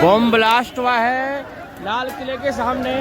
Bomb blast हुआ है लाल किले के सामने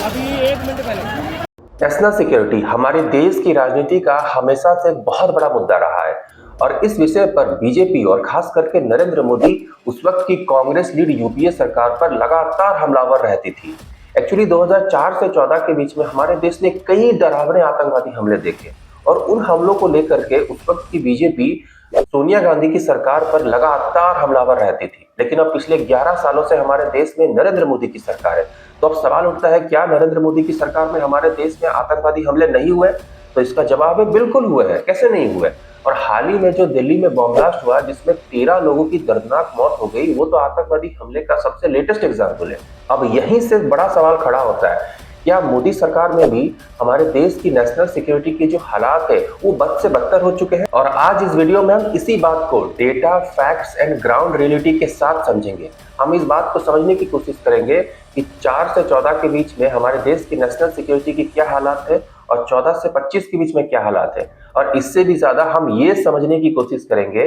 अभी 1 मिनट पहले। नेशनल सिक्योरिटी हमारे देश की राजनीति का हमेशा से एक बहुत बड़ा मुद्दा रहा है और इस विषय पर बीजेपी और खास करके नरेंद्र मोदी उस वक्त की कांग्रेस लीड यूपीए सरकार पर लगातार हमलावर रहती थी। एक्चुअली 2004 से 14 के बीच में हमारे देश ने कई डरावने आतंकवादी हमले देखे और उन हमलों को लेकर के उस वक्त की बीजेपी सोनिया गांधी की सरकार पर लगातार हमलावर रहती थी। लेकिन अब पिछले 11 सालों से हमारे देश में नरेंद्र मोदी की सरकार है, तो अब सवाल उठता है क्या नरेंद्र मोदी की सरकार में हमारे देश में आतंकवादी हमले नहीं हुए? तो इसका जवाब है बिल्कुल हुए हैं। कैसे नहीं हुए? और हाल ही में जो दिल्ली में बॉम्ब ब्लास्ट हुआ जिसमें 13 लोगों की दर्दनाक मौत हो गई, वो तो आतंकवादी हमले का सबसे लेटेस्ट एग्जाम्पल है। अब यहीं से बड़ा सवाल खड़ा होता है, क्या मोदी सरकार में भी हमारे देश की नेशनल सिक्योरिटी के जो हालात है वो बद से बदतर हो चुके हैं? और आज इस वीडियो में हम इसी बात को data, facts and ground reality के साथ समझेंगे। हम इस बात को समझने की कोशिश करेंगे कि 4 से 14 के बीच में हमारे देश की नेशनल सिक्योरिटी की क्या हालात है और 14 से 25 के बीच में क्या हालात है। और इससे भी ज्यादा हम ये समझने की कोशिश करेंगे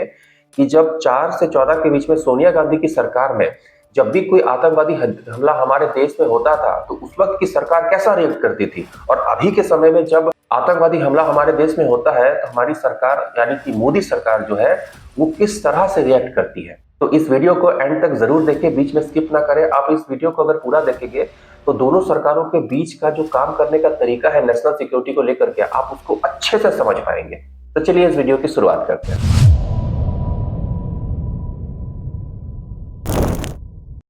कि जब 4 से 14 के बीच में सोनिया गांधी की सरकार में जब भी कोई आतंकवादी हमला हमारे देश में होता था तो उस वक्त की सरकार कैसा रिएक्ट करती थी, और अभी के समय में जब आतंकवादी हमला हमारे देश में होता है तो हमारी सरकार यानी कि मोदी सरकार जो है वो किस तरह से रिएक्ट करती है। तो इस वीडियो को एंड तक जरूर देखें, बीच में स्किप ना करें। आप इस वीडियो को अगर पूरा देखेंगे तो दोनों सरकारों के बीच का जो काम करने का तरीका है नेशनल सिक्योरिटी को लेकर के, आप उसको अच्छे से समझ पाएंगे। तो चलिए इस वीडियो की शुरुआत करते हैं।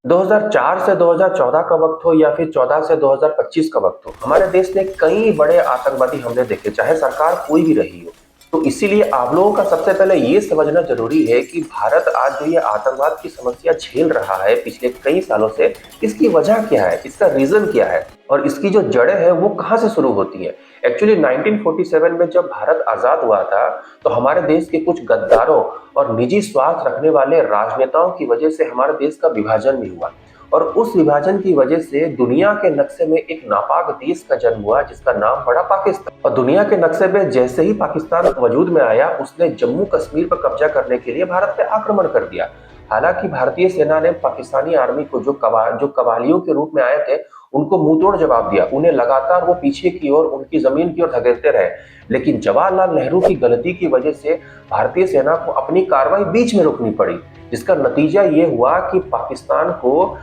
2004 से 2014 का वक्त हो या फिर 14 से 2025 का वक्त हो, हमारे देश ने कई बड़े आतंकवादी हमले देखे, चाहे सरकार कोई भी रही हो। तो इसीलिए आप लोगों का सबसे पहले ये समझना जरूरी है कि भारत आज जो ये आतंकवाद की समस्या झेल रहा है पिछले कई सालों से, इसकी वजह क्या है, इसका रीजन क्या है और इसकी जो जड़ें हैं वो कहां से शुरू होती है। एक्चुअली 1947 में जब भारत आजाद हुआ था तो हमारे देश के कुछ गद्दारों और निजी स्वार्थ रखने वाले राजनेताओं की वजह से हमारे देश का विभाजन भी हुआ और उस विभाजन की वजह से दुनिया के नक्शे में एक नापाक देश का जन्म हुआ जिसका नाम पड़ा पाकिस्तान। और दुनिया के नक्शे में जैसे ही पाकिस्तान वजूद में आया, उसने जम्मू कश्मीर पर कब्जा करने के लिए भारत पे आक्रमण कर दिया। हालांकि भारतीय सेना ने पाकिस्तानी आर्मी को जो कवालियों के रूप में आए थे उनको मुंहतोड़ जवाब दिया। उन्हें लगातार वो पीछे की ओर, उनकी जमीन की ओर धकेलते रहे। लेकिन जवाहरलाल नेहरू की गलती की वजह से भारतीय सेना को अपनी कार्रवाई बीच में रोकनी पड़ी, जिसका नतीजा ये हुआ कि पाकिस्तान को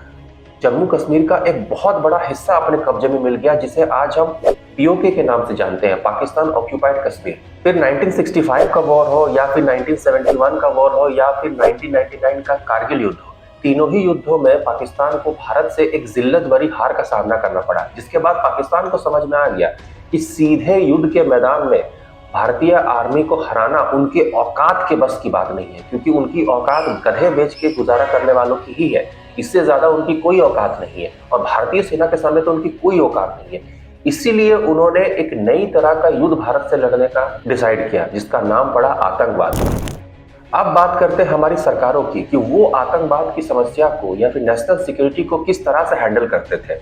जम्मू कश्मीर का एक बहुत बड़ा हिस्सा अपने कब्जे में मिल गया, जिसे आज हम पीओके के नाम से जानते हैं, पाकिस्तान ऑक्यूपाइड कश्मीर। फिर 1965 का वॉर हो या फिर 1971 का वॉर हो या फिर 1999 का कारगिल युद्ध हो, तीनों ही युद्धों में पाकिस्तान को भारत से एक जिल्लत भरी हार का सामना करना पड़ा, जिसके बाद पाकिस्तान को समझ में आ गया कि सीधे युद्ध के मैदान में भारतीय आर्मी को हराना उनके औकात के बस की बात नहीं है, क्योंकि उनकी औकात गधे बेच के गुजारा करने वालों की ही है। इससे ज्यादा उनकी कोई औकात नहीं है और भारतीय सेना के सामने तो उनकी कोई औकात नहीं है। इसीलिए उन्होंने एक नई तरह का युद्ध भारत से लड़ने का डिसाइड किया, जिसका नाम पड़ा आतंकवाद। अब बात करते हैं हमारी सरकारों की कि वो आतंकवाद की समस्या को या फिर नेशनल सिक्योरिटी को किस तरह से हैंडल करते थे।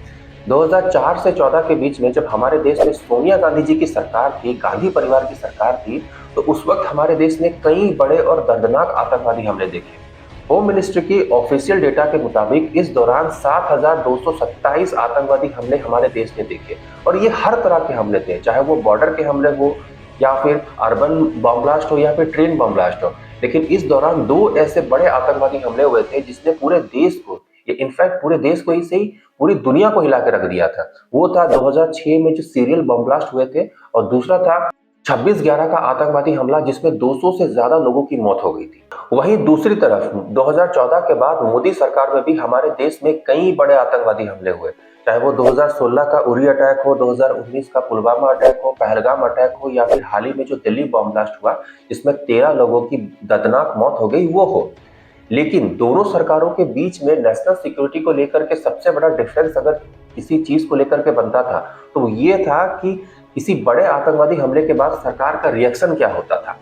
2004 से 14 के बीच में जब हमारे देश में सोनिया गांधी जी की सरकार थी, गांधी परिवार की सरकार थी, तो उस वक्त हमारे देश ने कई बड़े और दर्दनाक आतंकवादी हमले देखे। होम मिनिस्ट्री की ऑफिशियल डेटा के मुताबिक इस दौरान 7,227 आतंकवादी हमले हमारे देश ने देखे और ये हर तरह के हमले थे, चाहे वो बॉर्डर के हमले हो या फिर अर्बन बॉम्ब ब्लास्ट हो या फिर ट्रेन बॉम्ब ब्लास्ट हो। लेकिन इस दौरान 2 ऐसे बड़े आतंकवादी हमले हुए थे जिसने पूरे देश को, इनफैक्ट पूरे देश को ही सही पूरी दुनिया को हिला के रख दिया था। वो था 2006 में जो सीरियल बॉम्ब ब्लास्ट हुए थे और दूसरा था 26/11 का आतंकवादी हमला जिसमें 200 से ज्यादा लोगों की मौत हो गई थी। वहीं दूसरी तरफ 2014 के बाद मोदी सरकार में भी हमारे देश में कई बड़े आतंकवादी हमले हुए, चाहे वो 2016 का उरी अटैक हो, 2019 का पुलवामा अटैक हो, पहलगाम अटैक हो या फिर हाल ही में जो दिल्ली बॉम्ब ब्लास्ट हुआ जिसमें 13 लोगों की दर्दनाक मौत हो गई, वो हो। लेकिन दोनों सरकारों के बीच में नेशनल सिक्योरिटी को लेकर के सबसे बड़ा डिफरेंस अगर किसी चीज को लेकर के बनता था तो वो ये था कि किसी बड़े आतंकवादी हमले के बाद सरकार का रिएक्शन क्या होता था।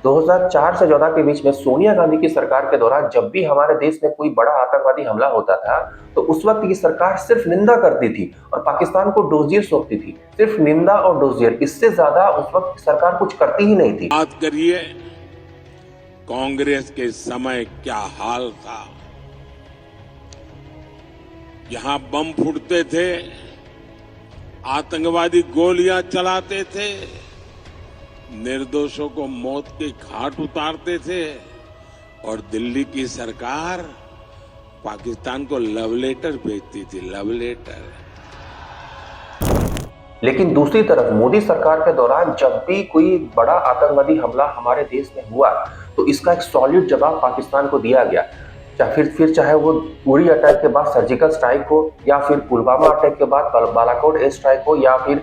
2004 से 14 के बीच में सोनिया गांधी की सरकार के दौरान जब भी हमारे देश में कोई बड़ा आतंकवादी हमला होता था तो उस वक्त की सरकार सिर्फ निंदा करती थी और पाकिस्तान को डोजियर सौंपती थी। सिर्फ निंदा और डोजियर, इससे ज्यादा उस वक्त सरकार कुछ करती ही नहीं थी। बात करिए कांग्रेस के समय क्या हाल था। यहां बम फूटते थे, आतंकवादी गोलियां चलाते थे, निर्दोषों को मौत के घाट उतारते थे और दिल्ली की सरकार पाकिस्तान को लव लेटर भेजती थी, लव लेटर। लेकिन दूसरी तरफ मोदी सरकार के दौरान जब भी कोई बड़ा आतंकवादी हमला हमारे देश में हुआ तो इसका एक सॉलिड जवाब पाकिस्तान को दिया गया। फिर चाहे वो उरी अटैक के बाद सर्जिकल स्ट्राइक हो, या फिर पुलवामा अटैक के बाद बालाकोट एयर स्ट्राइक हो, या फिर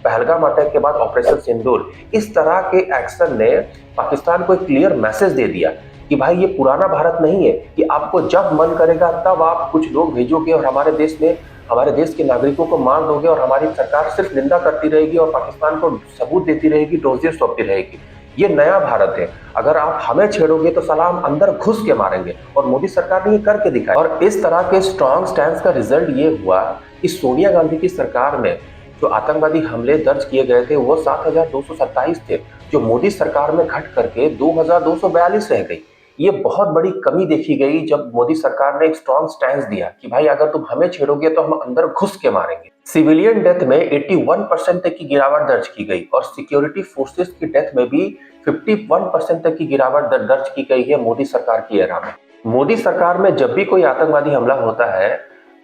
पहलगाम अटैक के बाद ऑपरेशन सिंदूर। इस तरह के एक्शन ने पाकिस्तान को एक क्लियर मैसेज दे दिया कि भाई ये पुराना भारत नहीं है कि आपको जब मन करेगा तब आप कुछ लोग भेजोगे और हमारे देश के नागरिकों को मार दोगे और हमारी सरकार सिर्फ निंदा करती रहेगी और पाकिस्तान को सबूत देती रहेगी, डोजियर सौंपती रहेगी। ये नया भारत है। अगर आप हमें छेड़ोगे तो सलाम अंदर घुस के मारेंगे, और मोदी सरकार ने ये करके दिखाया। और इस तरह के स्ट्रॉन्ग स्टैंड का रिजल्ट ये हुआ कि सोनिया गांधी की सरकार में जो आतंकवादी हमले दर्ज किए गए थे वो 7,227 थे, जो मोदी सरकार में घट करके 2,242 रह गई। ये बहुत बड़ी कमी देखी गई जब मोदी सरकार ने एक स्ट्रॉन्ग स्टैंड दिया कि भाई अगर तुम हमें छेड़ोगे तो हम अंदर घुस के मारेंगे। सिविलियन डेथ में 81% तक की गिरावट दर्ज की गई और सिक्योरिटी फोर्सेस की डेथ में भी 51% तक की गिरावट दर्ज की गई है मोदी सरकार की एरा में। मोदी सरकार में जब भी कोई आतंकवादी हमला होता है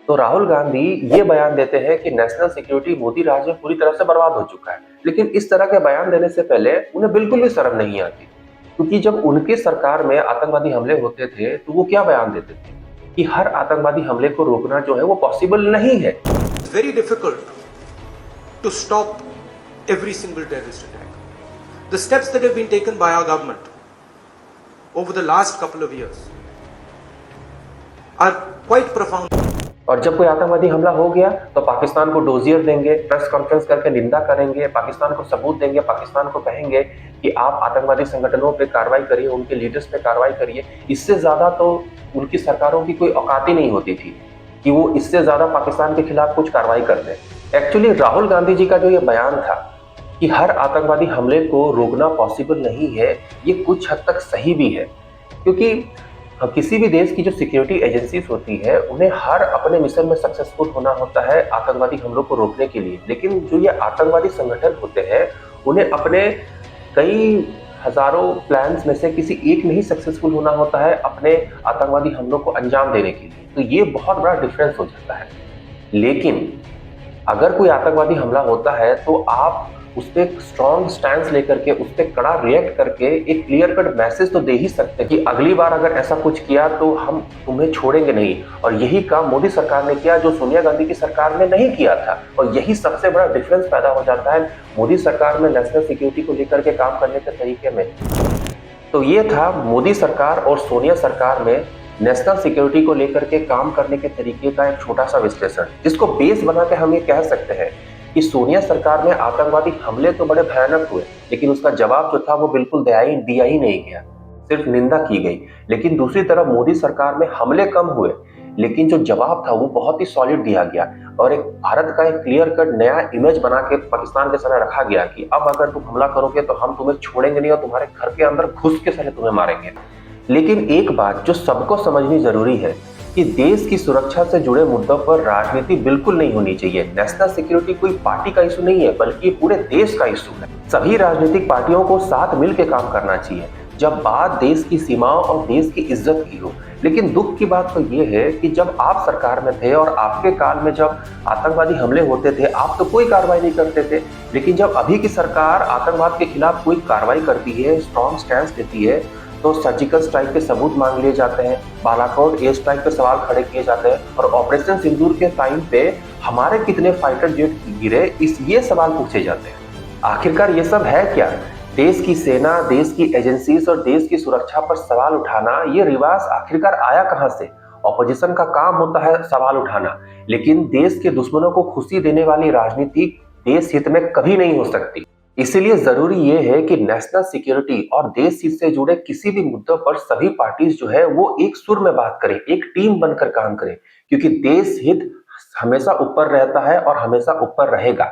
तो राहुल गांधी ये बयान देते हैं कि नेशनल सिक्योरिटी मोदी राज में पूरी तरह से बर्बाद हो चुका है। लेकिन इस तरह के बयान देने से पहले उन्हें बिल्कुल भी शर्म नहीं आती, क्योंकि जब उनके सरकार में आतंकवादी हमले होते थे तो वो क्या बयान देते थे कि हर आतंकवादी हमले को रोकना जो है वो पॉसिबल नहीं है। Very difficult to stop every single terrorist attack. The steps that have been taken by our government over the last couple of years are quite profound. और जब कोई आतंकवादी हमला हो गया तो पाकिस्तान को डोजियर देंगे, प्रेस कॉन्फ्रेंस करके निंदा करेंगे, पाकिस्तान को सबूत देंगे, पाकिस्तान को कहेंगे कि आप आतंकवादी संगठनों पे कार्रवाई करिए, उनके लीडर्स पे कार्रवाई करिए। इससे ज्यादा तो उनकी सरकारों की कोई औकात ही नहीं होती थी कि वो इससे ज्यादा पाकिस्तान के खिलाफ कुछ कार्रवाई कर दें। एक्चुअली राहुल गांधी जी का जो ये बयान था कि हर आतंकवादी हमले को रोकना पॉसिबल नहीं है, ये कुछ हद तक सही भी है, क्योंकि किसी भी देश की जो सिक्योरिटी एजेंसीज होती है उन्हें हर अपने मिशन में सक्सेसफुल होना होता है आतंकवादी हमलों को रोकने के लिए। लेकिन जो ये आतंकवादी संगठन होते हैं उन्हें अपने कई हजारों प्लान्स में से किसी एक में ही सक्सेसफुल होना होता है अपने आतंकवादी हमलों को अंजाम देने के लिए। तो ये बहुत बड़ा डिफरेंस हो जाता है। लेकिन अगर कोई आतंकवादी हमला होता है तो आप उस पर एक स्ट्रॉन्ग स्टैंड लेकर के उस पर कड़ा रिएक्ट करके एक क्लियर कट मैसेज तो दे ही सकते हैं कि अगली बार अगर ऐसा कुछ किया तो हम तुम्हें छोड़ेंगे नहीं। और यही काम मोदी सरकार ने किया जो सोनिया गांधी की सरकार ने नहीं किया था, और यही सबसे बड़ा डिफरेंस पैदा हो जाता है मोदी सरकार में नेशनल सिक्योरिटी को लेकर के काम करने के तरीके में। तो ये था मोदी सरकार और सोनिया सरकार में नेशनल सिक्योरिटी को लेकर के काम करने के तरीके का एक छोटा सा विश्लेषण, जिसको बेस बना के हम ये कह सकते हैं कि सोनिया सरकार में आतंकवादी हमले तो बड़े भयानक हुए, लेकिन उसका जवाब जो था वो बिल्कुल दिया ही नहीं गया, सिर्फ निंदा की गई। लेकिन दूसरी तरफ मोदी सरकार में हमले कम हुए, लेकिन जो जवाब था वो बहुत ही सॉलिड दिया गया और एक भारत का एक क्लियर कट नया इमेज बना के पाकिस्तान के सामने रखा गया कि अब अगर तुम हमला करोगे तो हम तुम्हें छोड़ेंगे नहीं और तुम्हारे घर के अंदर घुस के साले तुम्हें मारेंगे। लेकिन एक बात जो सबको समझनी जरूरी है कि देश की सुरक्षा से जुड़े मुद्दों पर राजनीति बिल्कुल नहीं होनी चाहिए। नेशनल सिक्योरिटी कोई पार्टी का इशू नहीं है, बल्कि पूरे देश का इशू है। सभी राजनीतिक पार्टियों को साथ मिलकर काम करना चाहिए जब बात देश की सीमाओं और देश की इज्जत की हो। लेकिन दुख की बात तो ये है कि जब आप सरकार में थे और आपके काल में जब आतंकवादी हमले होते थे आप तो कोई कार्रवाई नहीं करते थे, लेकिन जब अभी की सरकार आतंकवाद के खिलाफ कोई कार्रवाई करती है, स्ट्रॉन्ग स्टैंड लेती है, तो सर्जिकल स्ट्राइक के सबूत मांग लिए जाते हैं, बालाकोट एयर स्ट्राइक पे सवाल खड़े किए जाते हैं और ऑपरेशन सिंदूर के टाइम पे हमारे कितने फाइटर जेट गिरे ये सवाल पूछे जाते हैं। आखिरकार ये सब है क्या? देश की सेना, देश की एजेंसीज और देश की सुरक्षा पर सवाल उठाना, ये रिवाज आखिरकार आया कहां से? ऑपोजिशन का काम होता है सवाल उठाना, लेकिन देश के दुश्मनों को खुशी देने वाली राजनीति देश हित में कभी नहीं हो सकती। इसीलिए जरूरी ये है कि नेशनल सिक्योरिटी और देश हित से जुड़े किसी भी मुद्दों पर सभी पार्टीज जो है वो एक सुर में बात करें, एक टीम बनकर काम करें, क्योंकि देश हित हमेशा ऊपर रहता है और हमेशा ऊपर रहेगा।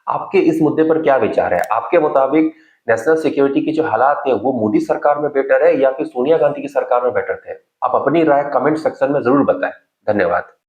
आपके इस मुद्दे पर क्या विचार है? आपके मुताबिक नेशनल सिक्योरिटी की जो हालात है वो मोदी सरकार में बेटर है या फिर सोनिया गांधी की सरकार में बेटर थे? आप अपनी राय कमेंट सेक्शन में जरूर बताएं। धन्यवाद।